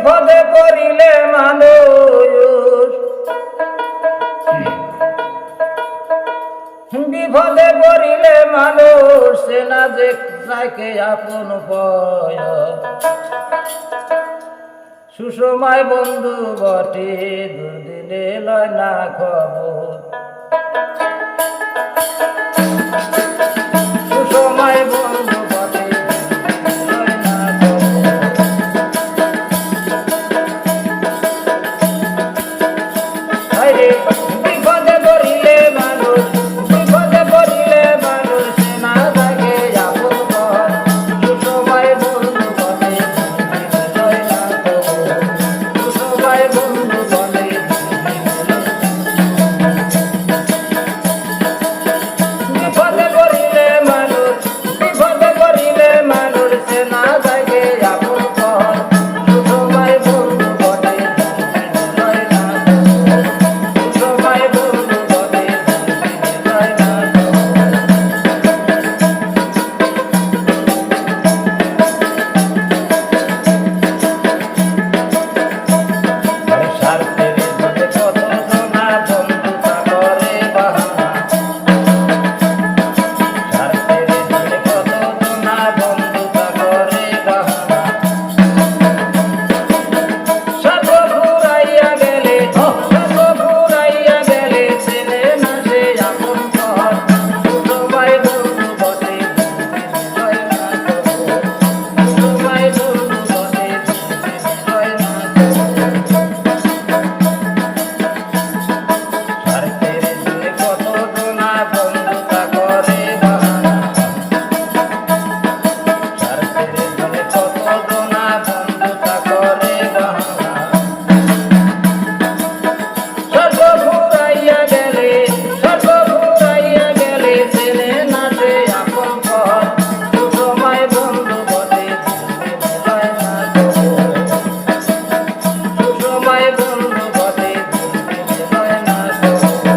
বিপদে পড়িলে মানুষ বিপদে পড়িলে মানুষ না যে তাকে আপন পয় সুসময় বন্ধু বটে দুর্দিনে লয় না খবর সুসময় বন্ধু বটে লয় না খবর বিপদে পড়িলে মানুষ বিপদে পড়িলে মানুষ না থাকে আপন পর সুসময় বন্ধু বটে লয় না খবর সুসময় বন্ধু বটে বিপদে পড়িলে মানুষ বিপদে পড়িলে মানুষ না থাকে আপন পর সুসময় বন্ধু বটে লয় না খবর সুসময় বন্ধু বটে লয় না খবর স্বার্থের জন্য কত জনা বন্ধুতা করে বাহানা স্বার্থের জন্য কত জনা বন্ধুতা করে বাহানা স্বার্থ ফুরাইয়া গেলে ছেলে না সে আপন পর সুসময় বন্ধু বটে লয় না খবর সুসময় বন্ধু বটে লয় না খবর স্বার্থের জন্য কত জনা বন্ধুতা করে বাহানা স্বার্থের জন্য কত জনা বন্ধুতা করে বাহানা স্বার্থ ফুরাইয়া গেলে ছেলে না সে আপন পর সুসময় বন্ধু বটে লয় না খবর সুসময় বন্ধু বটে লয় না খবর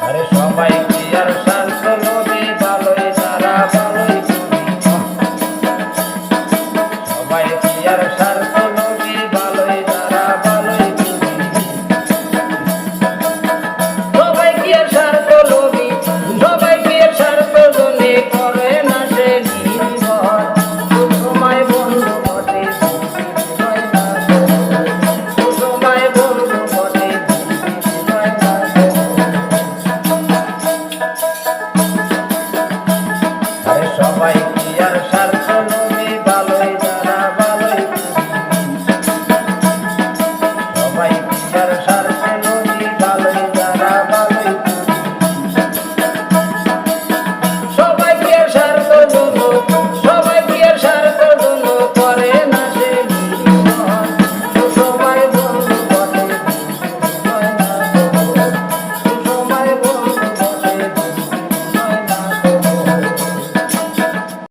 আরে সবাই কি আর স্বার্থ লোভী ভালোই তারা ভালোই করি সবাই কি আর স্বার্থ লোভী ভালোই তারা ভালোই করি সবাই কি আর স্বার্থ লোভী সবাই কি আর স্বার্থ জন্যে করে না সে নির্ভর সুসময় বন্ধু বটে লয় না খবর সুসময় বন্ধু বটে লয় না খবর আরে সবাই কি আর